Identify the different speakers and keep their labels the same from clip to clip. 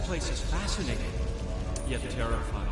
Speaker 1: place is fascinating, yet terrifying.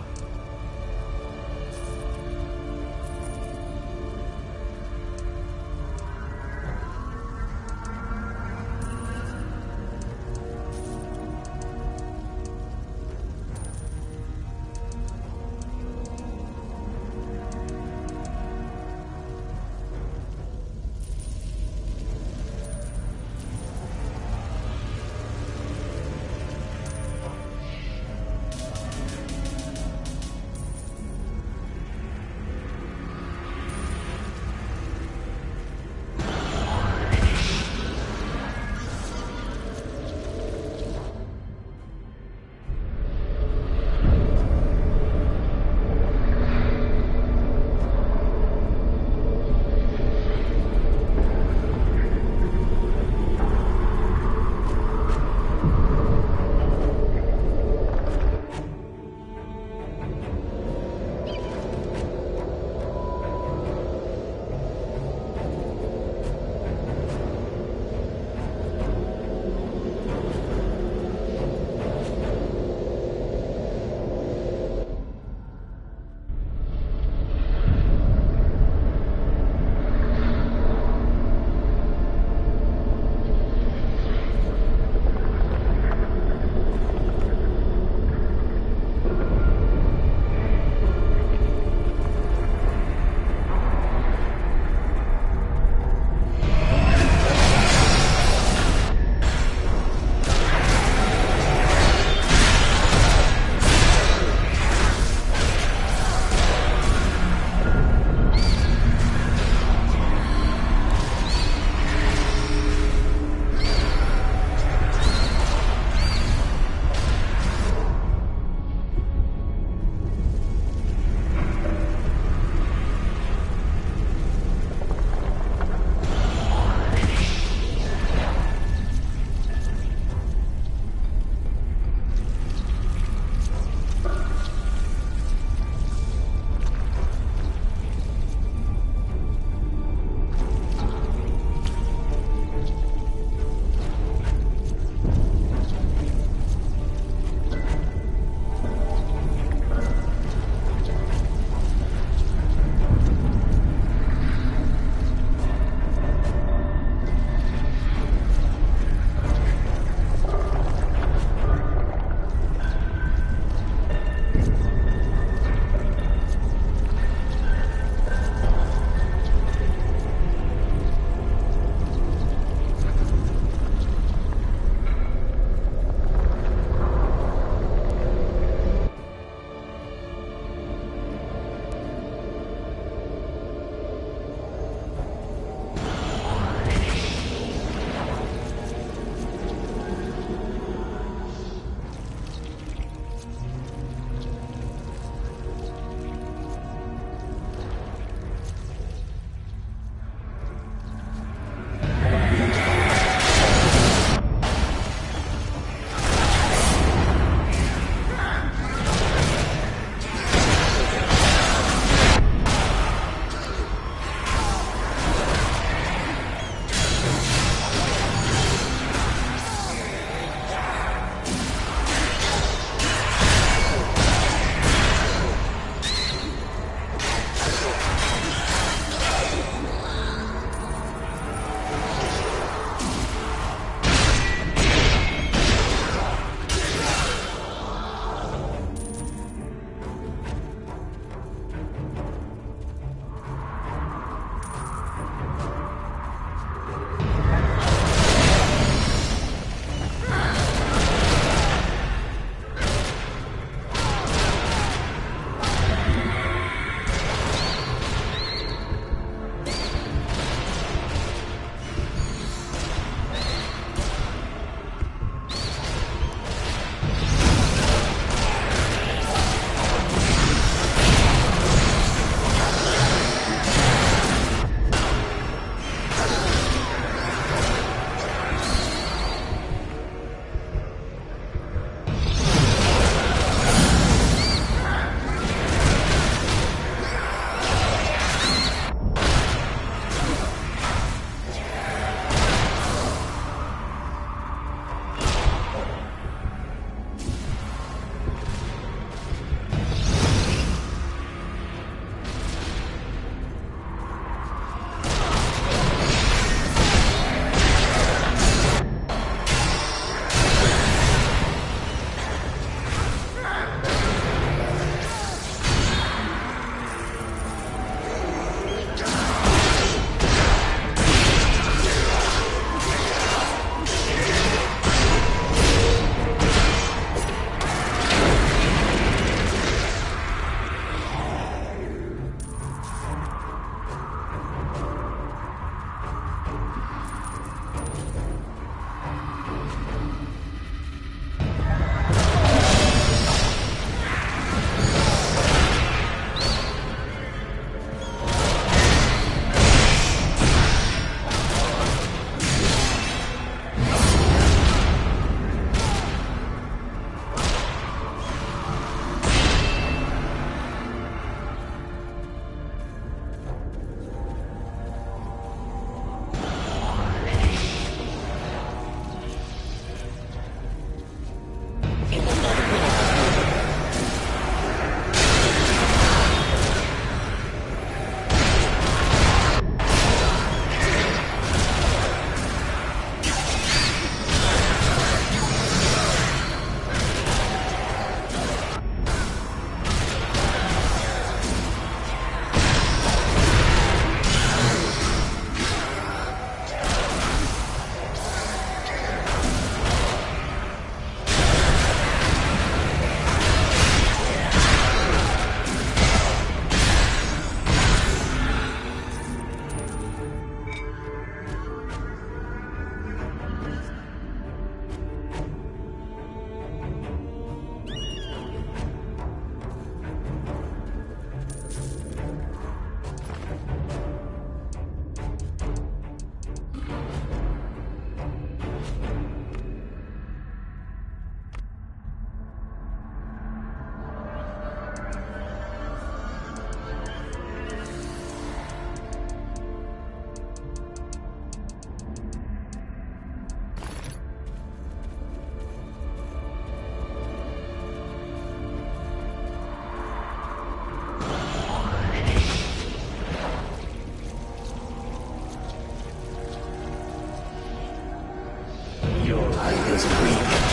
Speaker 2: Your life is brief.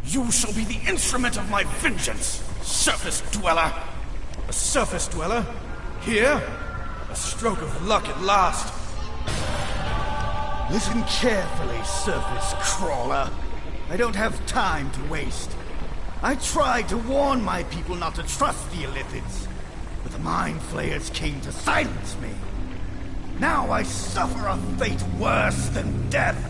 Speaker 3: You shall be the instrument of my vengeance, surface dweller. A surface dweller? Here? A stroke of luck at last. Listen carefully, surface crawler. I don't have time to waste. I tried to warn my people not to trust the Illithids, but the Mind Flayers came to silence me. Now I suffer a fate worse than death.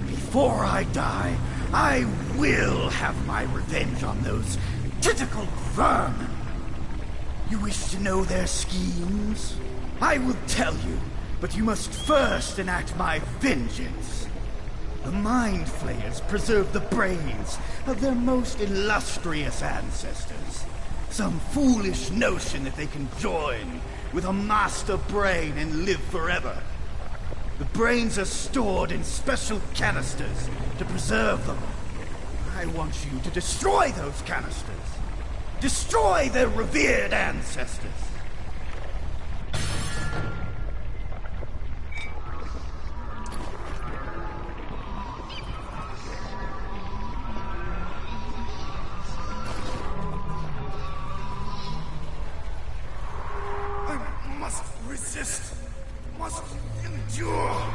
Speaker 3: Before I die, I will have my revenge on those tentacled vermin. You wish to know their schemes? I will tell you, but you must first enact my vengeance. The Mind Flayers preserve the brains of their most illustrious ancestors. Some foolish notion that they can join with a master brain and live forever. The brains are stored in special canisters to preserve them. I want you to destroy those canisters. Destroy their revered ancestors. I must resist. Must endure.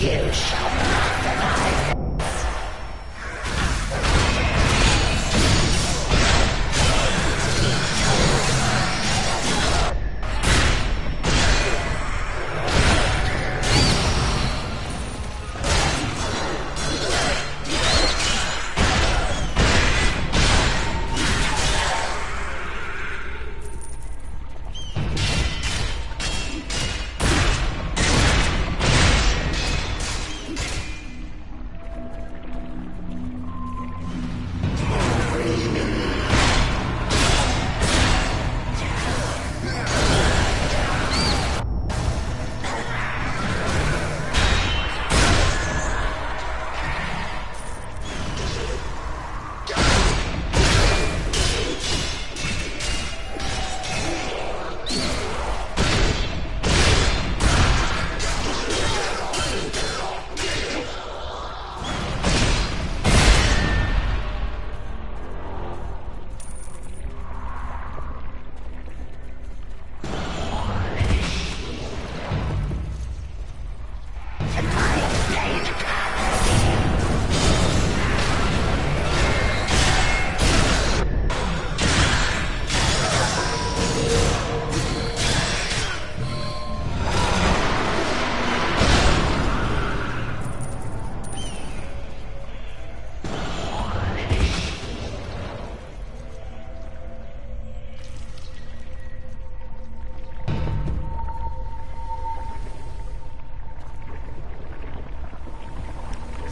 Speaker 2: You shall not deny.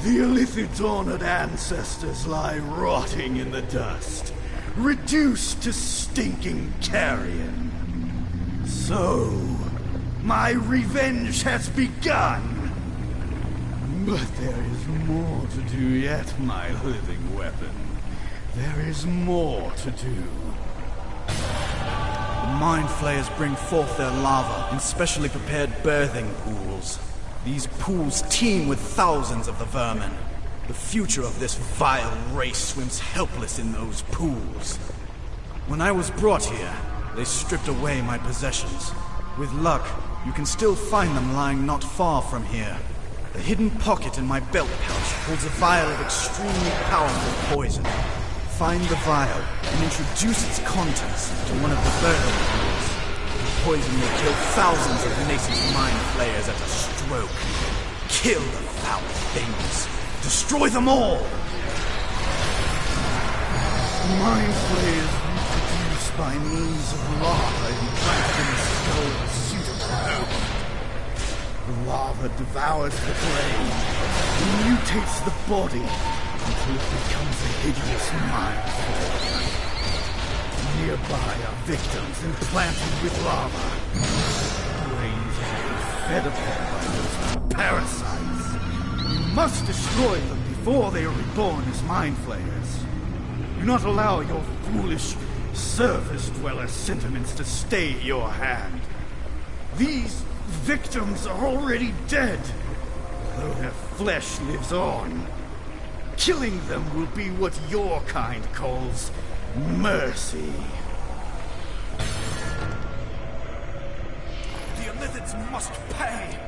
Speaker 3: The Illithid's honored ancestors lie rotting in the dust, reduced to stinking carrion. So, my revenge has begun. But there is more to do yet, my living weapon. There is more to do.
Speaker 4: The Mind Flayers bring forth their lava in specially prepared birthing pools. These pools teem with thousands of the vermin. The future of this vile race swims helpless in those pools. When I was brought here, they stripped away my possessions. With luck, you can still find them lying not far from here. The hidden pocket in my belt pouch holds a vial of extremely powerful poison. Find the vial and introduce its contents to one of the birthing pools. The poison will kill thousands of nascent Mind Flayers at a stroke. Kill the foul things. Destroy them all!
Speaker 3: Mind Flayers reproduce by means of lava implanted in the skull's suit of bone. The lava devours the brain and mutates the body until it becomes a hideous mind form. Nearby are victims implanted with lava. Brains are fed upon by those parasites. You must destroy them before they are reborn as Mind Flayers. Do not allow your foolish surface dweller sentiments to stay your hand. These victims are already dead, though their flesh lives on. Killing them will be what your kind calls mercy.
Speaker 4: The Illithids must pay!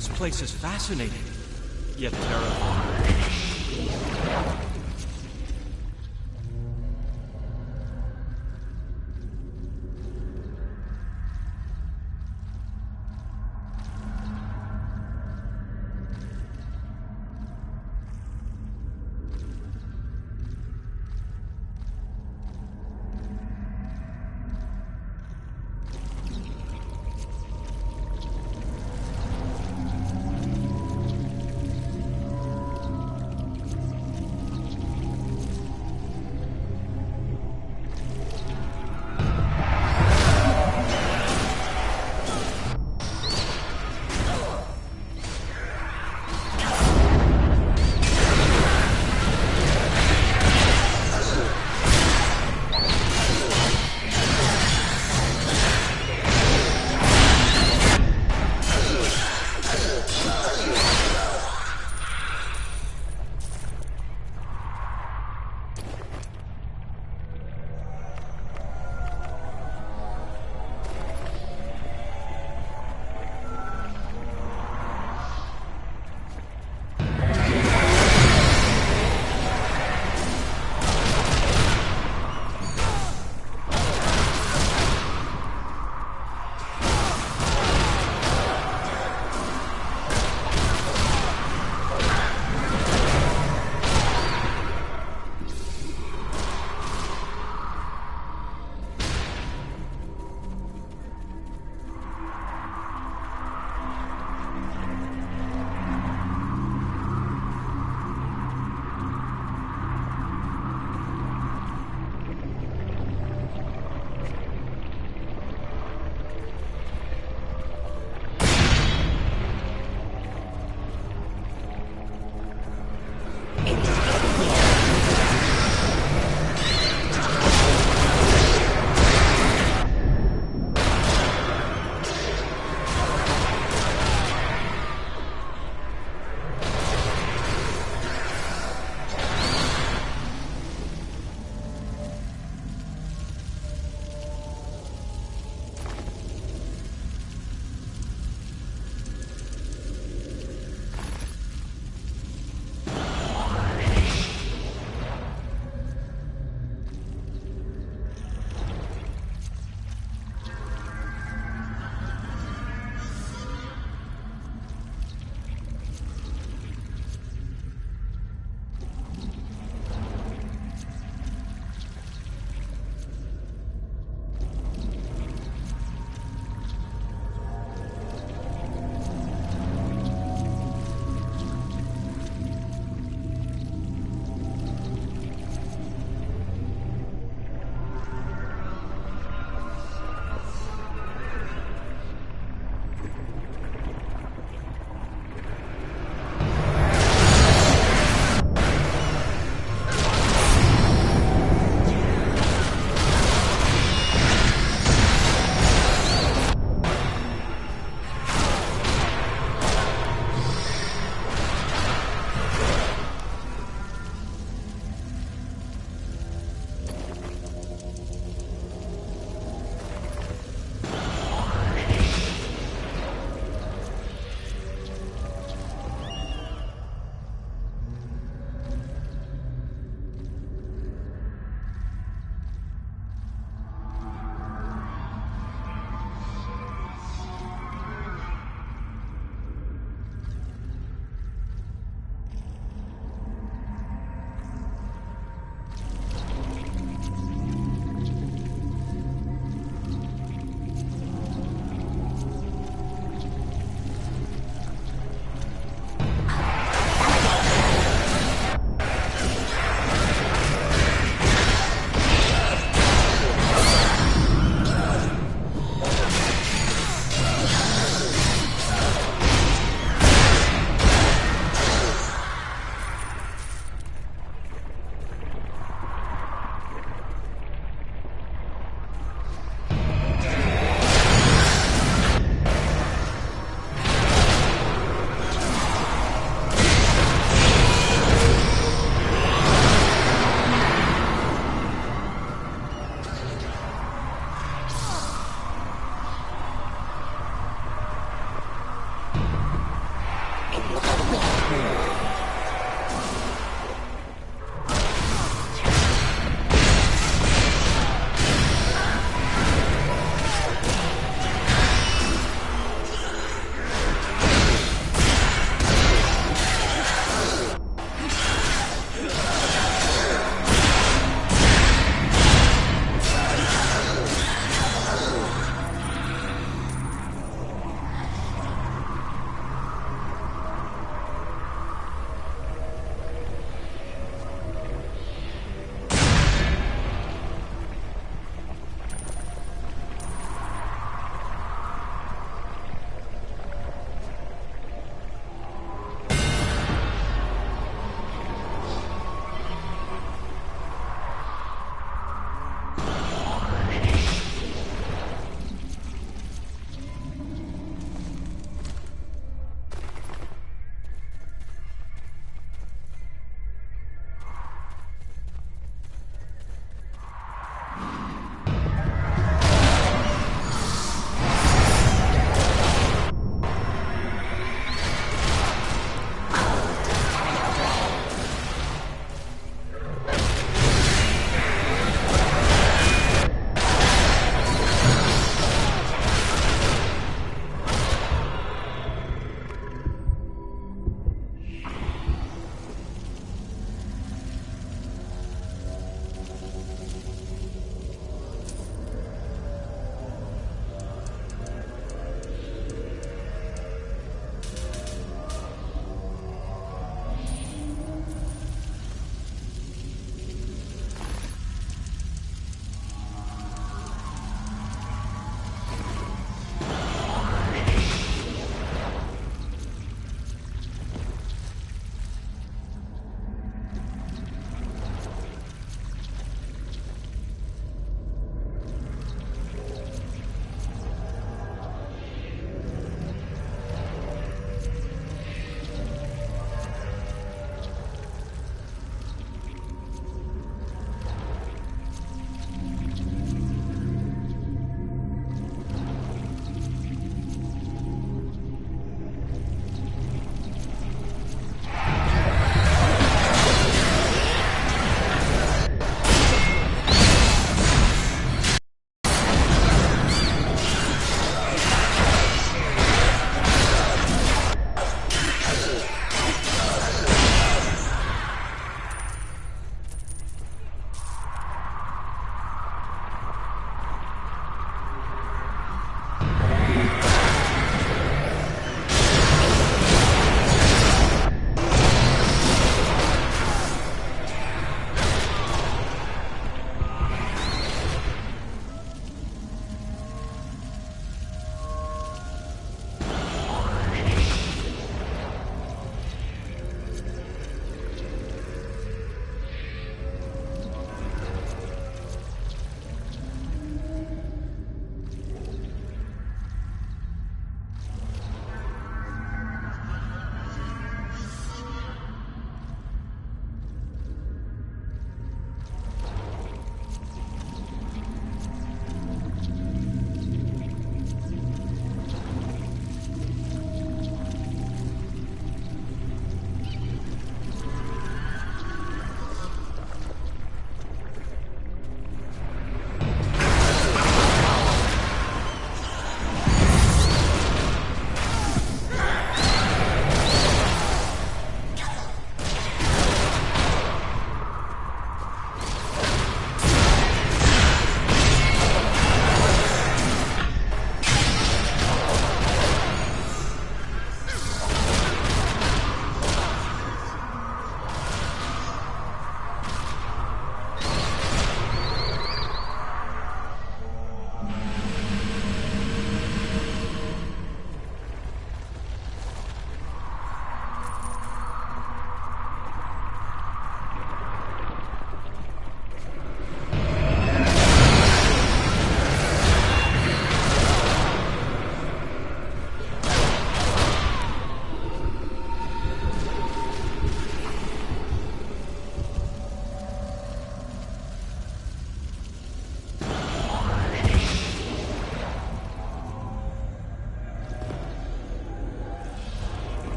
Speaker 1: This place is fascinating, yet terrifying.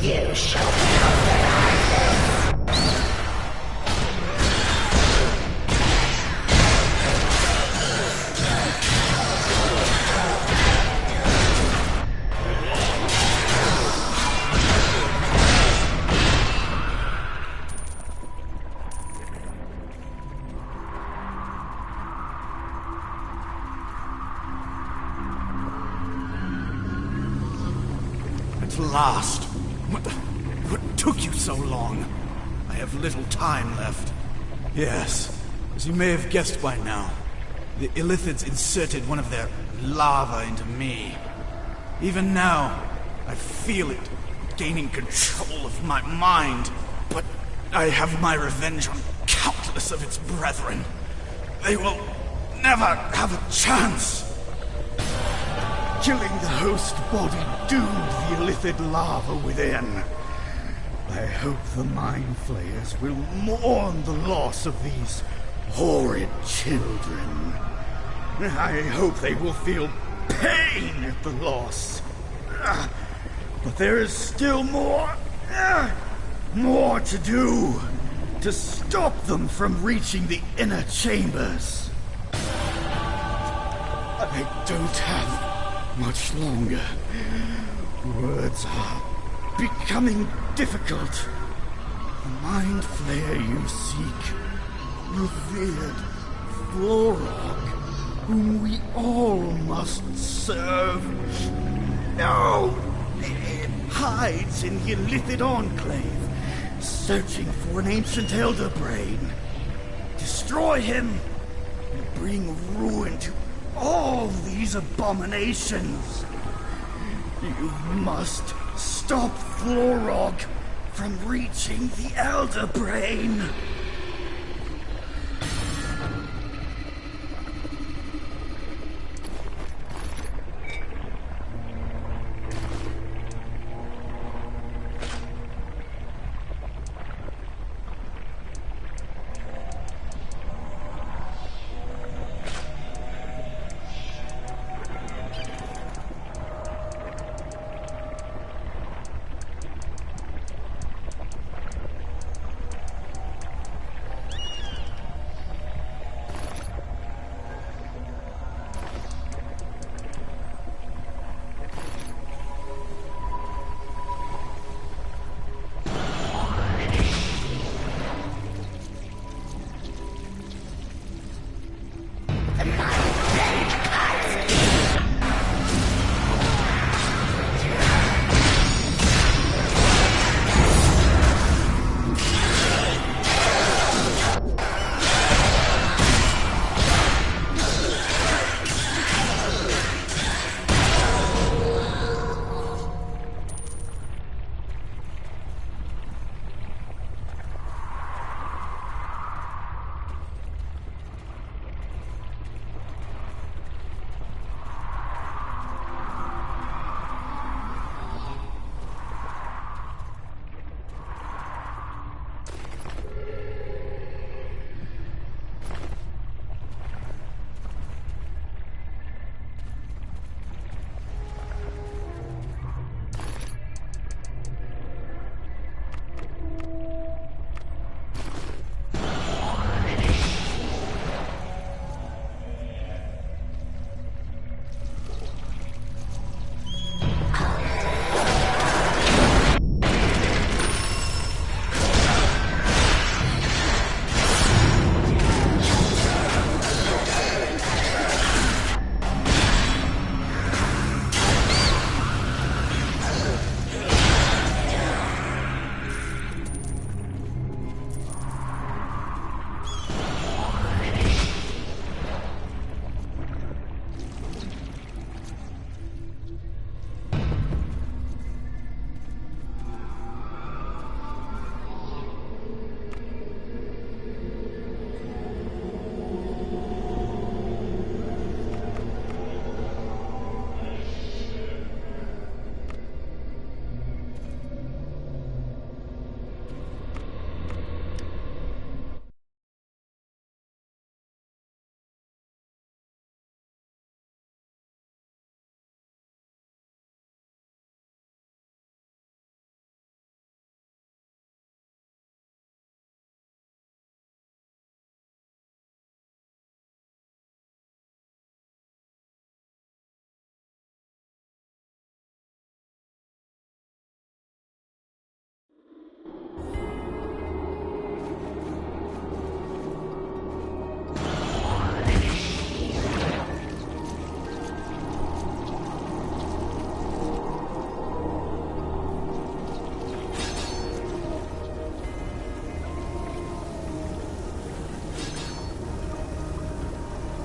Speaker 2: You shall recognize this.
Speaker 4: At last! What took you so long? I have little time left. Yes, as you may have guessed by now, the Illithids inserted one of their lava into me. Even now, I feel it gaining control of my mind, but I have my revenge on countless of its brethren. They will never have a chance.
Speaker 3: Killing the host body doomed the Illithid lava within. I hope the Mind Flayers will mourn the loss of these horrid children. I hope they will feel pain at the loss. But there is still more to do to stop them from reaching the inner chambers. I don't have much longer. Words are becoming difficult. The Mind Flayer you seek, revered Florog, whom we all must serve. No! It hides in the Illithid Enclave, searching for an ancient Elder Brain. Destroy him, and bring ruin to all these abominations. You must stop Florog from reaching the Elder Brain.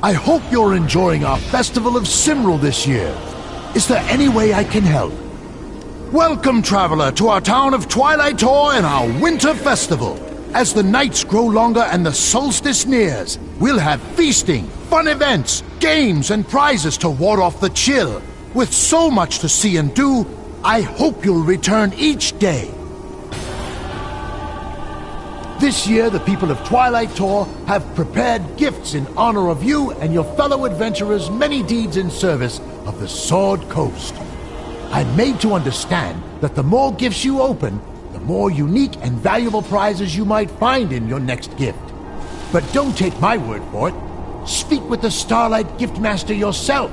Speaker 5: I hope you're enjoying our Festival of Cymrul this year. Is there any way I can help? Welcome, traveler, to our town of Twilight Tor and our Winter Festival. As the nights grow longer and the solstice nears, we'll have feasting, fun events, games, and prizes to ward off the chill. With so much to see and do, I hope you'll return each day. This year, the people of Twilight Tor have prepared gifts in honor of you and your fellow adventurers' many deeds in service of the Sword Coast. I'm made to understand that the more gifts you open, the more unique and valuable prizes you might find in your next gift. But don't take my word for it. Speak with the Starlight Giftmaster yourself.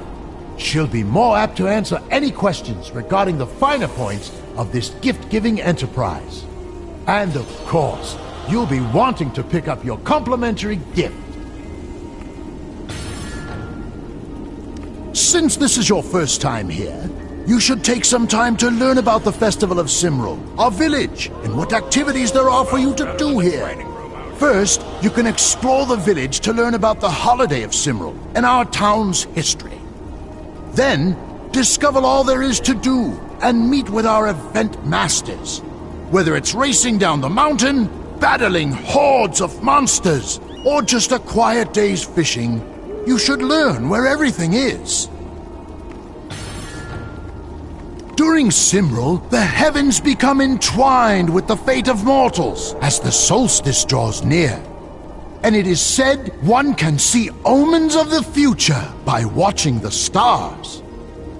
Speaker 5: She'll be more apt to answer any questions regarding the finer points of this gift-giving enterprise. And of course, you'll be wanting to pick up your complimentary gift. Since this is your first time here, you should take some time to learn about the Festival of Cymrul, our village, and what activities there are for you to do here. First, you can explore the village to learn about the holiday of Cymrul and our town's history. Then, discover all there is to do and meet with our event masters. Whether it's racing down the mountain, battling hordes of monsters, or just a quiet day's fishing, you should learn where everything is. During Cymrul, the heavens become entwined with the fate of mortals as the solstice draws near. And it is said one can see omens of the future by watching the stars.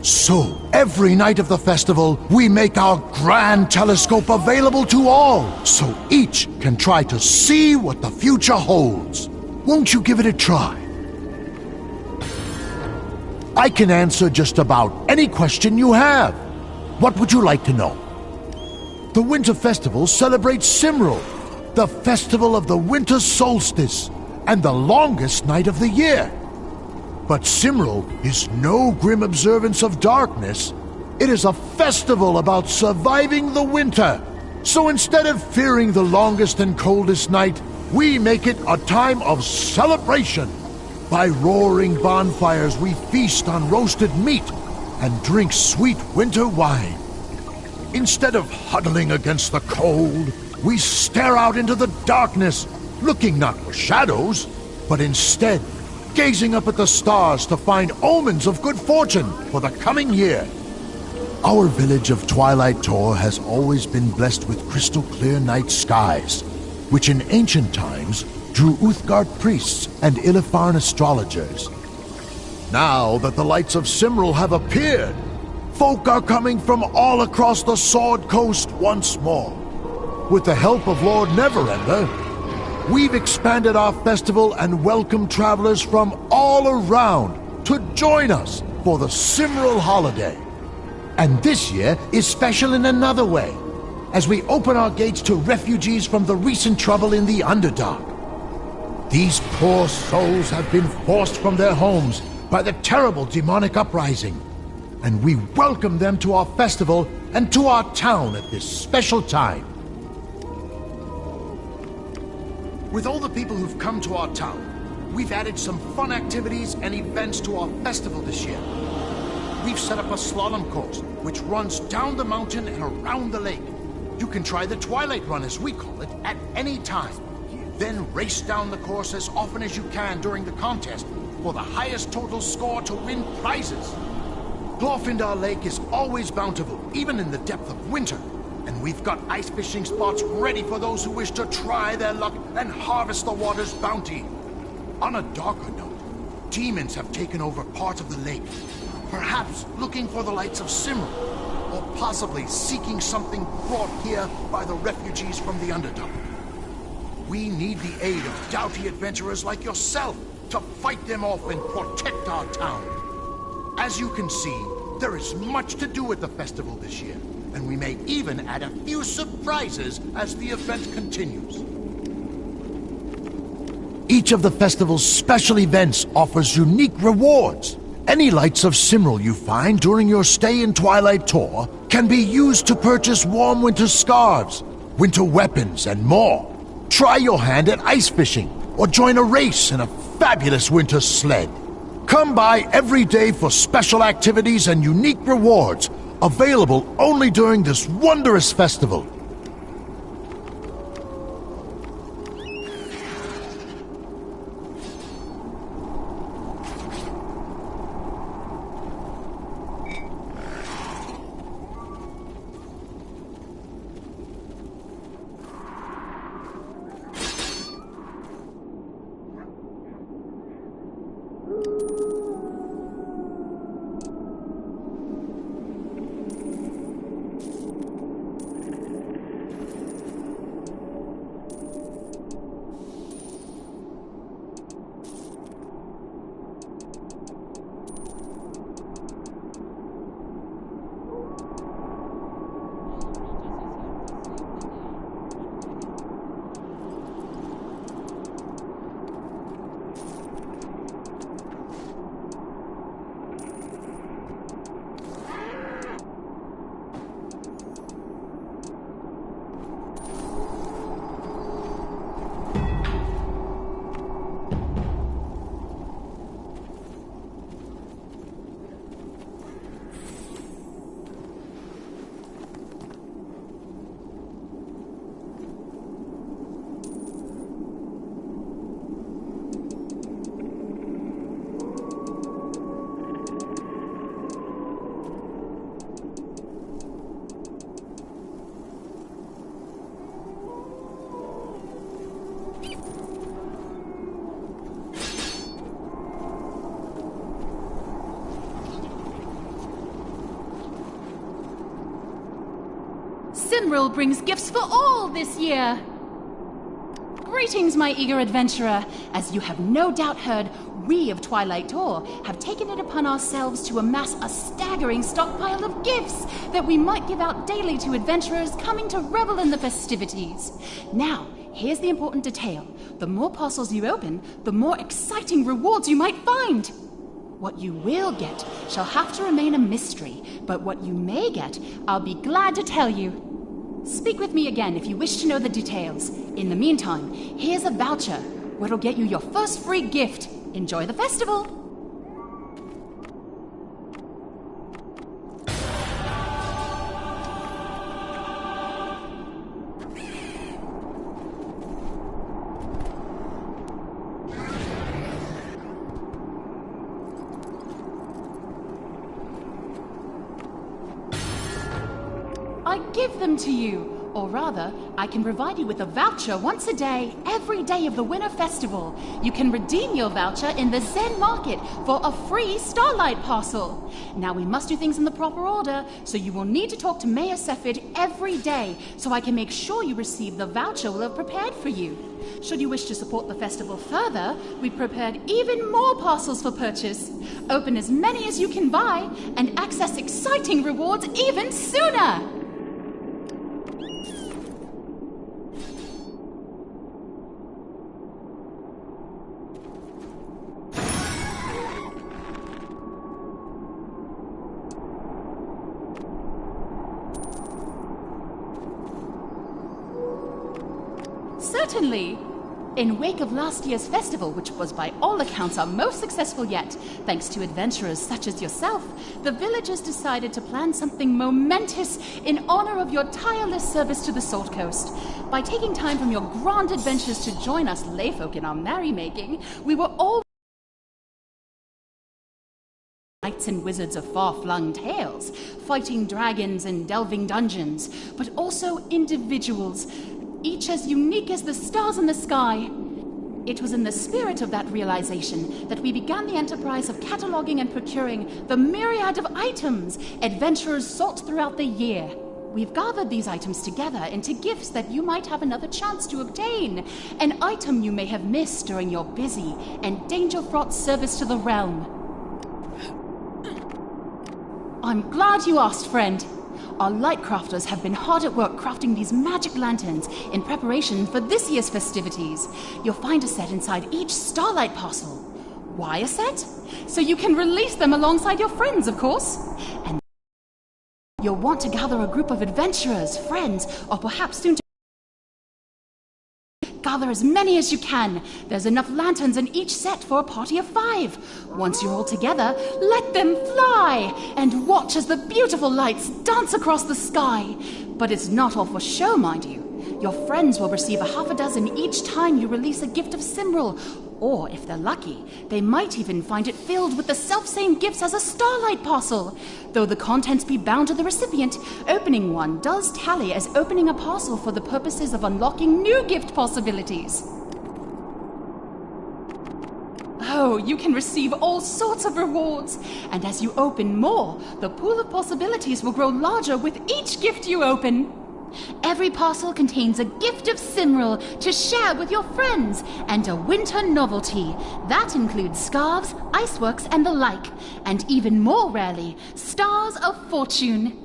Speaker 5: So, every night of the festival, we make our grand telescope available to all, so each can try to see what the future holds. Won't you give it a try? I can answer just about any question you have. What would you like to know? The Winter Festival celebrates Cymrul, the festival of the winter solstice, and the longest night of the year. But Cymrul is no grim observance of darkness. It is a festival about surviving the winter. So instead of fearing the longest and coldest night, we make it a time of celebration. By roaring bonfires, we feast on roasted meat and drink sweet winter wine. Instead of huddling against the cold, we stare out into the darkness, looking not for shadows, but instead gazing up at the stars to find omens of good fortune for the coming year. Our village of Twilight Tor has always been blessed with crystal clear night skies, which in ancient times drew Uthgard priests and Illifarn astrologers. Now that the lights of Cymrul have appeared, folk are coming from all across the Sword Coast once more. With the help of Lord Neverwinter, we've expanded our festival and welcomed travelers from all around to join us for the Cymrul holiday. And this year is special in another way, as we open our gates to refugees from the recent trouble in the Underdark. These poor souls have been forced from their homes by the terrible demonic uprising, and we welcome them to our festival and to our town at this special time. With all the people who've come to our town, we've added some fun activities and events to our festival this year. We've set up a slalom course, which runs down the mountain and around the lake. You can try the Twilight Run, as we call it, at any time. Then race down the course as often as you can during the contest for the highest total score to win prizes. Glorfindar Lake is always bountiful, even in the depth of winter. And we've got ice fishing spots ready for those who wish to try their luck and harvest the water's bounty. On a darker note, demons have taken over part of the lake, perhaps looking for the lights of Cymrul, or possibly seeking something brought here by the refugees from the Underdark. We need the aid of doughty adventurers like yourself to fight them off and protect our town. As you can see, there is much to do at the festival this year, and we may even add a few surprises as the event continues. Each of the festival's special events offers unique rewards. Any lights of Cymrul you find during your stay in Twilight Tor can be used to purchase warm winter scarves, winter weapons, and more. Try your hand at ice fishing, or join a race in a fabulous winter sled. Come by every day for special activities and unique rewards, available only during this wondrous festival.
Speaker 2: Cymril brings gifts for all this year. Greetings, my eager adventurer. As you have no doubt heard, we of Twilight Tor have taken it upon ourselves to amass a staggering stockpile of gifts that we might give out daily to adventurers coming to revel in the festivities. Now, here's the important detail. The more parcels you open, the more exciting rewards you might find. What you will get shall have to remain a mystery, but what you may get, I'll be glad to tell you. Speak with me again if you wish to know the details. In the meantime, here's a voucher, what'll get you your first free gift. Enjoy the festival! I give them to you. Or rather, I can provide you with a voucher once a day, every day of the Winter Festival. You can redeem your voucher in the Zen Market for a free Starlight parcel. Now, we must do things in the proper order, so you will need to talk to Mayor Cephid every day, so I can make sure you receive the voucher we'll have prepared for you. Should you wish to support the festival further, we've prepared even more parcels for purchase. Open as many as you can buy, and access exciting rewards even sooner! Certainly. In wake of last year's festival, which was by all accounts our most successful yet, thanks to adventurers such as yourself, the villagers decided to plan something momentous in honor of your tireless service to the Salt Coast. By taking time from your grand adventures to join us layfolk in our merrymaking, we were all knights and wizards of far-flung tales, fighting dragons and delving dungeons, but also individuals, each as unique as the stars in the sky. It was in the spirit of that realization that we began the enterprise of cataloging and procuring the myriad of items adventurers sought throughout the year. We've gathered these items together into gifts that you might have another chance to obtain, an item you may have missed during your busy and danger-fraught service to the realm. I'm glad you asked, friend. Our Lightcrafters have been hard at work crafting these magic lanterns in preparation for this year's festivities. You'll find a set inside each Starlight parcel. Why a set? So you can release them alongside your friends, of course. And you'll want to gather a group of adventurers, friends, or perhaps soon Gather as many as you can. There's enough lanterns in each set for a party of 5. Once you're all together, let them fly! And watch as the beautiful lights dance across the sky. But it's not all for show, mind you. Your friends will receive a half a dozen each time you release a gift of Cymril. Or, if they're lucky, they might even find it filled with the self-same gifts as a Starlight parcel. Though the contents be bound to the recipient, opening one does tally as opening a parcel for the purposes of unlocking new gift possibilities. Oh, you can receive all sorts of rewards. And as you open more, the pool of possibilities will grow larger with each gift you open. Every parcel contains a gift of Cymril to share with your friends, and a winter novelty. That includes scarves, iceworks, and the like, and even more rarely, stars of fortune.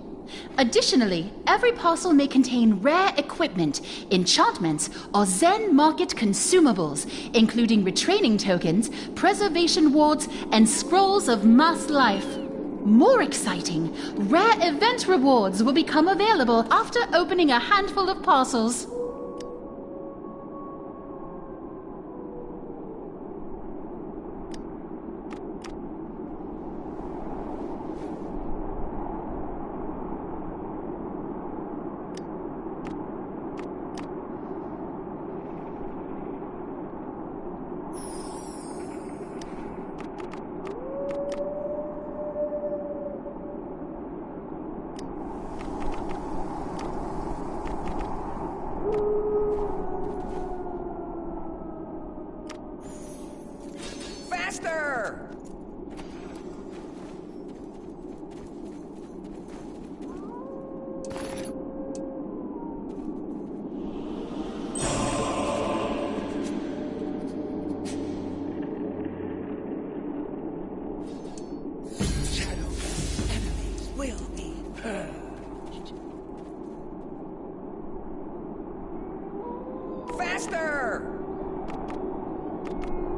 Speaker 2: Additionally, every parcel may contain rare equipment, enchantments, or Zen Market consumables, including retraining tokens, preservation wards, and scrolls of mass life. More exciting, rare event rewards will become available after opening a handful of parcels.
Speaker 6: Faster! Shadow enemies will be purged. Faster!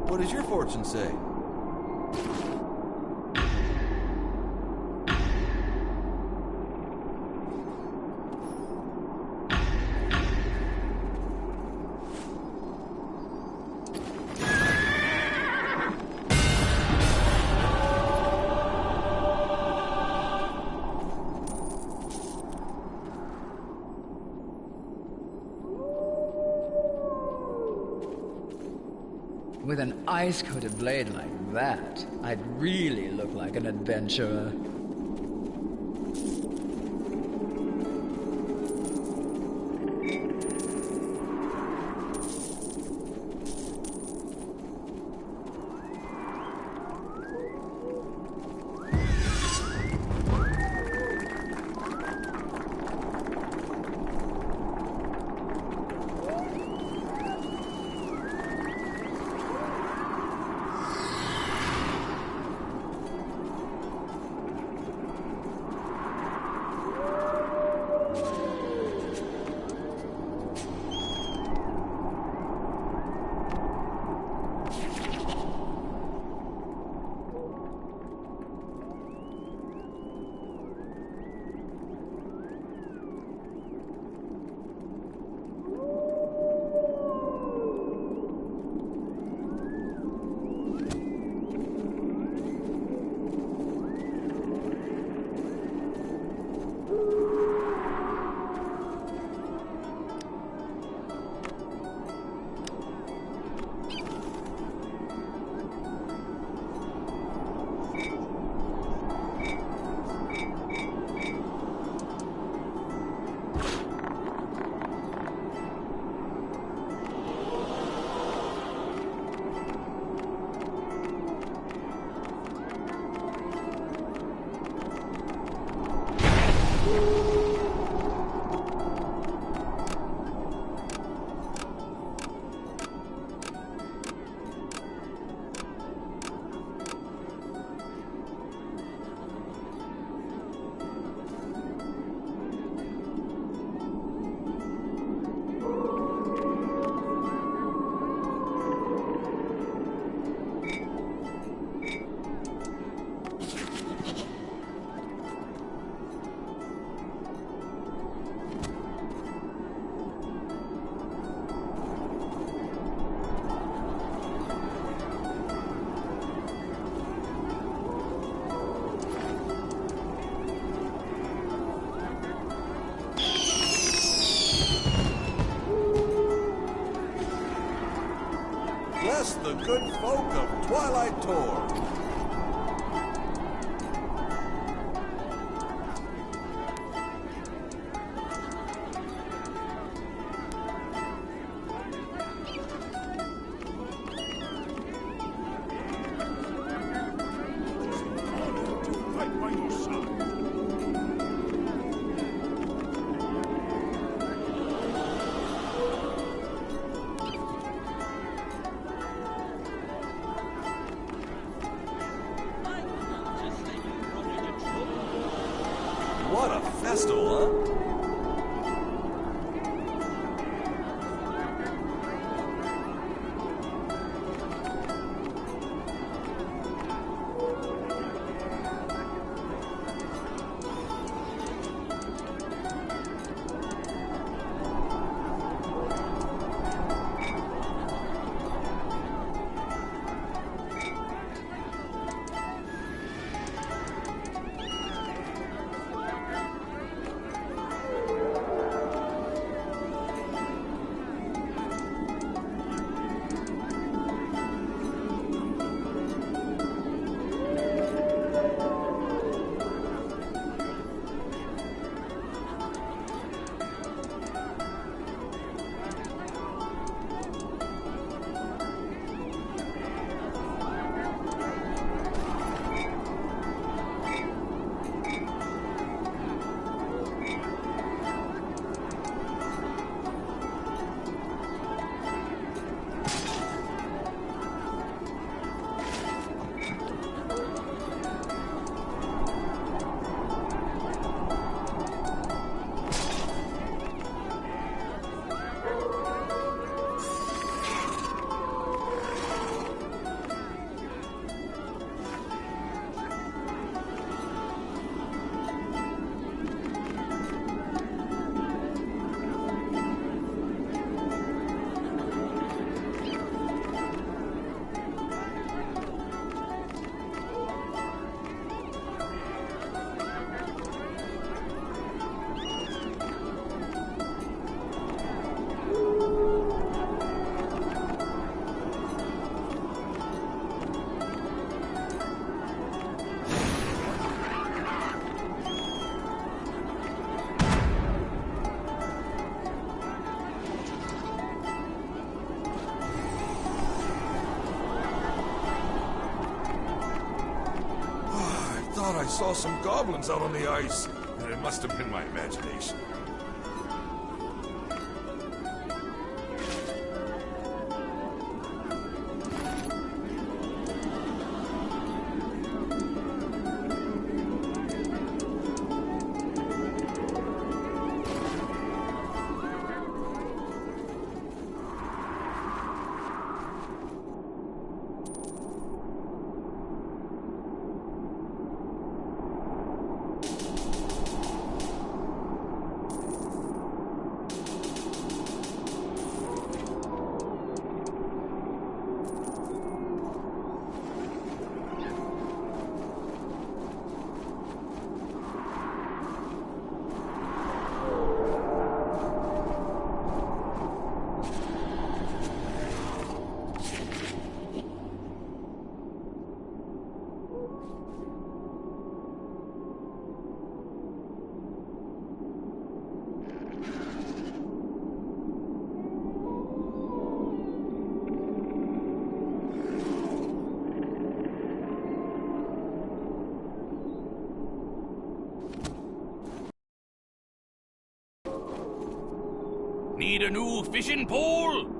Speaker 4: What does your fortune say?
Speaker 6: With an ice-coated blade like that, I'd really look like an adventurer.
Speaker 7: good folk of Twilight Tor. What a festival, huh? I saw some goblins out on the ice. It must have been my imagination.
Speaker 8: Need a new fishing pole?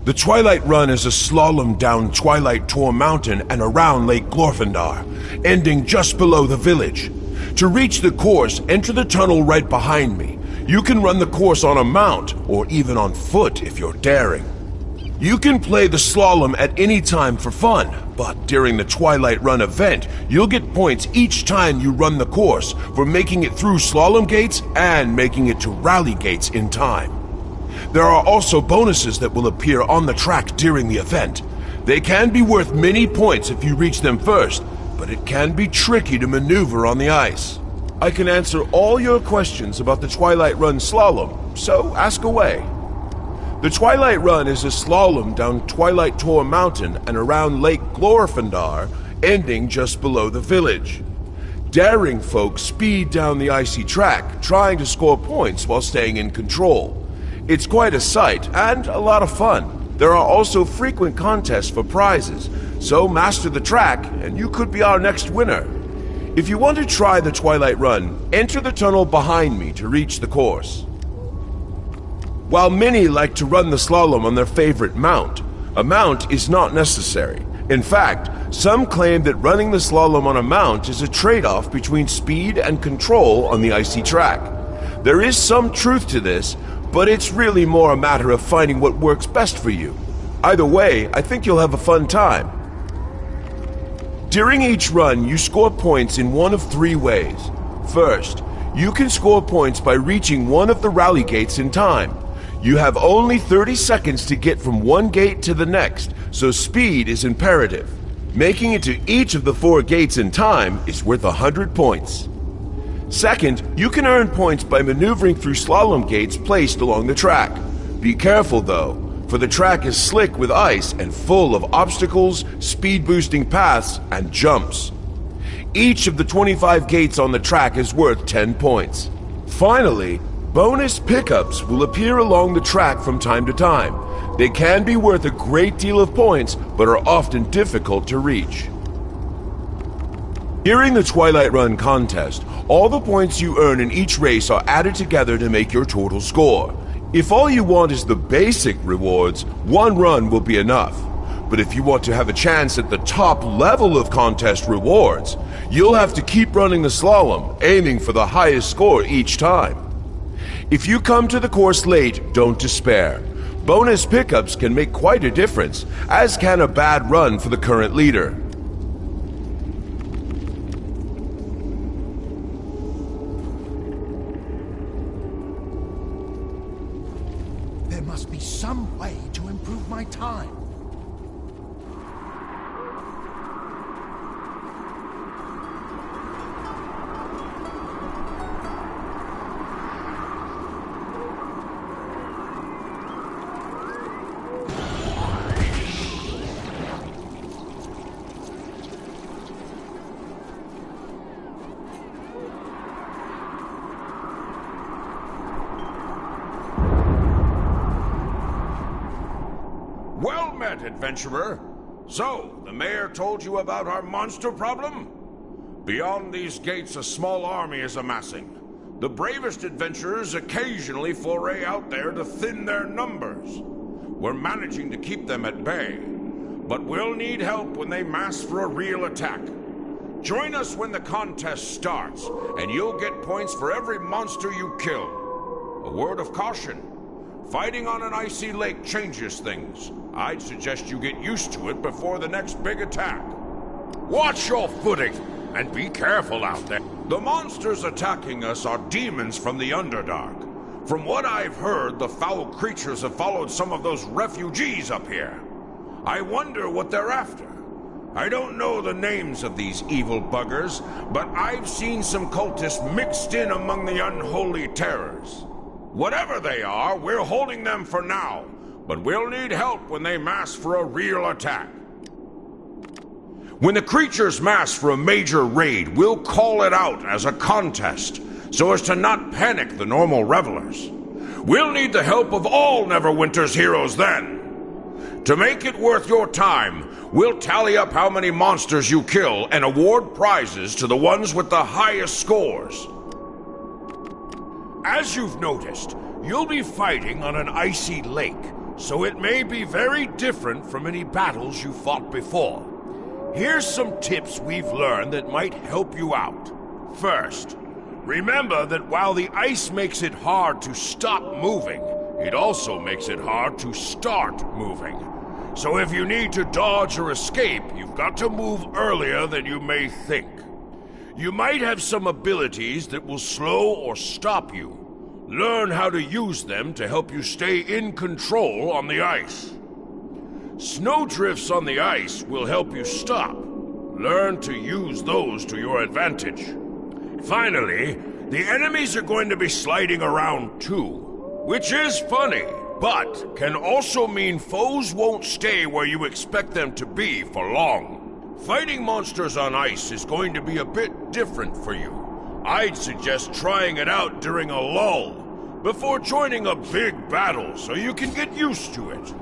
Speaker 9: The Twilight Run is a slalom down Twilight Tor Mountain and around Lake Glorfindar, ending just below the village. To reach the course, enter the tunnel right behind me. You can run the course on a mount, or even on foot if you're daring. You can play the slalom at any time for fun, but during the Twilight Run event, you'll get points each time you run the course for making it through slalom gates and making it to rally gates in time. There are also bonuses that will appear on the track during the event. They can be worth many points if you reach them first, but it can be tricky to maneuver on the ice. I can answer all your questions about the Twilight Run slalom, so ask away. The Twilight Run is a slalom down Twilight Tor Mountain and around Lake Glorfindar, ending just below the village. Daring folks speed down the icy track, trying to score points while staying in control. It's quite a sight and a lot of fun. There are also frequent contests for prizes, so master the track and you could be our next winner. If you want to try the Twilight Run, enter the tunnel behind me to reach the course. While many like to run the slalom on their favorite mount, a mount is not necessary. In fact, some claim that running the slalom on a mount is a trade-off between speed and control on the icy track. There is some truth to this, but it's really more a matter of finding what works best for you. Either way, I think you'll have a fun time. During each run, you score points in one of three ways. First, you can score points by reaching one of the rally gates in time. You have only 30 seconds to get from one gate to the next, so speed is imperative. Making it to each of the 4 gates in time is worth 100 points. Second, you can earn points by maneuvering through slalom gates placed along the track. Be careful though, for the track is slick with ice and full of obstacles, speed-boosting paths, and jumps. Each of the 25 gates on the track is worth 10 points. Finally, bonus pickups will appear along the track from time to time. They can be worth a great deal of points, but are often difficult to reach. During the Twilight Run contest, all the points you earn in each race are added together to make your total score. If all you want is the basic rewards, one run will be enough. But if you want to have a chance at the top level of contest rewards, you'll have to keep running the slalom, aiming for the highest score each time. If you come to the course late, don't despair. Bonus pickups can make quite a difference, as can a bad run for the current leader.
Speaker 5: There must be some way to improve my time.
Speaker 7: Well met, adventurer. So, the mayor told you about our monster problem? Beyond these gates, a small army is amassing. The bravest adventurers occasionally foray out there to thin their numbers. We're managing to keep them at bay, but we'll need help when they mass for a real attack. Join us when the contest starts, and you'll get points for every monster you kill. A word of caution. Fighting on an icy lake changes things. I'd suggest you get used to it before the next big attack. Watch your footing, and be careful out there. The monsters attacking us are demons from the Underdark. From what I've heard, the foul creatures have followed some of those refugees up here. I wonder what they're after. I don't know the names of these evil buggers, but I've seen some cultists mixed in among the unholy terrors. Whatever they are, we're holding them for now, but we'll need help when they mass for a real attack. When the creatures mass for a major raid, we'll call it out as a contest, so as to not panic the normal revelers. We'll need the help of all Neverwinter's heroes then. To make it worth your time, we'll tally up how many monsters you kill and award prizes to the ones with the highest scores. As you've noticed, you'll be fighting on an icy lake, so it may be very different from any battles you fought before. Here's some tips we've learned that might help you out. First, remember that while the ice makes it hard to stop moving, It also makes it hard to start moving. So if you need to dodge or escape, you've got to move earlier than you may think. You might have some abilities that will slow or stop you. Learn how to use them to help you stay in control on the ice. Snowdrifts on the ice will help you stop. Learn to use those to your advantage. Finally, the enemies are going to be sliding around too, which is funny, but can also mean foes won't stay where you expect them to be for long. Fighting monsters on ice is going to be a bit different for you. I'd suggest trying it out during a lull, before joining a big battle so you can get used to it.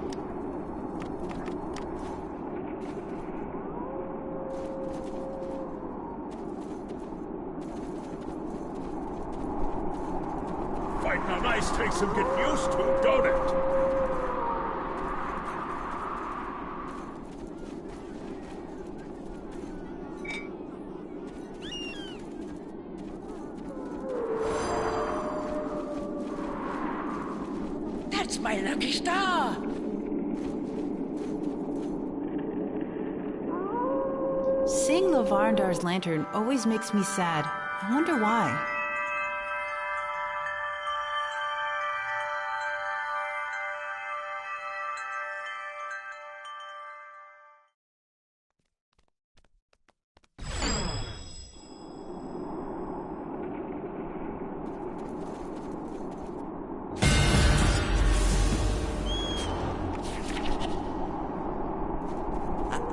Speaker 10: Fighting on ice takes some getting used to, don't it?
Speaker 11: That's my lucky star!
Speaker 12: Seeing Lavarndar's lantern always makes me sad. I wonder why.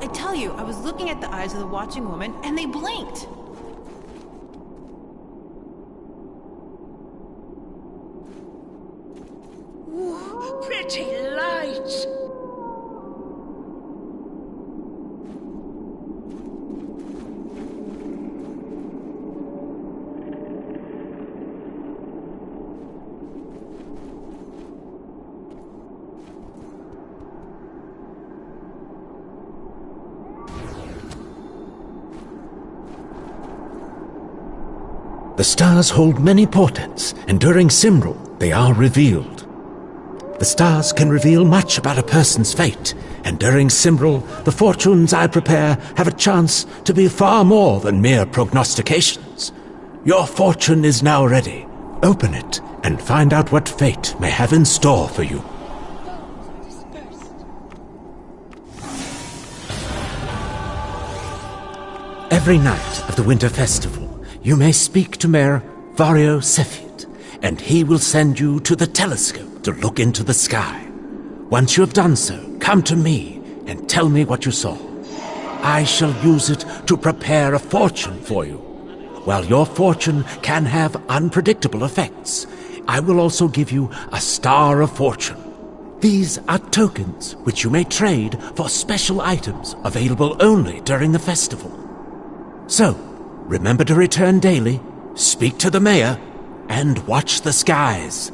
Speaker 12: I tell you, I was looking at the eyes of the watching woman, and they blinked.
Speaker 11: Ooh, pretty lights!
Speaker 13: The stars hold many portents, and during Simril, they are revealed. The stars can reveal much about a person's fate, and during Simril, the fortunes I prepare have a chance to be far more than mere prognostications. Your fortune is now ready. Open it, and find out what fate may have in store for you. Every night of the Winter Festival, you may speak to Mayor Vario Cepheid, and he will send you to the telescope to look into the sky. Once you have done so, come to me and tell me what you saw. I shall use it to prepare a fortune for you. While your fortune can have unpredictable effects, I will also give you a Star of Fortune. These are tokens which you may trade for special items available only during the festival. So, remember to return daily, speak to the mayor, and watch the skies.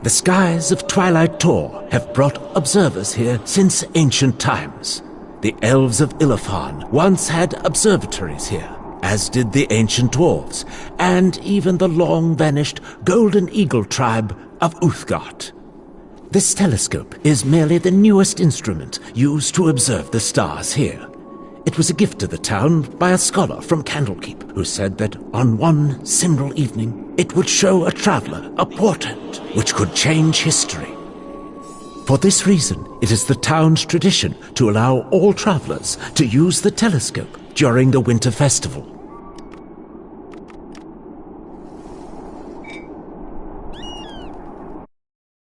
Speaker 13: The skies of Twilight Tor have brought observers here since ancient times. The elves of Ilafan once had observatories here, as did the ancient dwarves, and even the long-vanished Golden Eagle tribe of Uthgard. This telescope is merely the newest instrument used to observe the stars here. It was a gift to the town by a scholar from Candlekeep, who said that on one Simril evening it would show a traveler a portent which could change history. For this reason, it is the town's tradition to allow all travelers to use the telescope during the Winter Festival.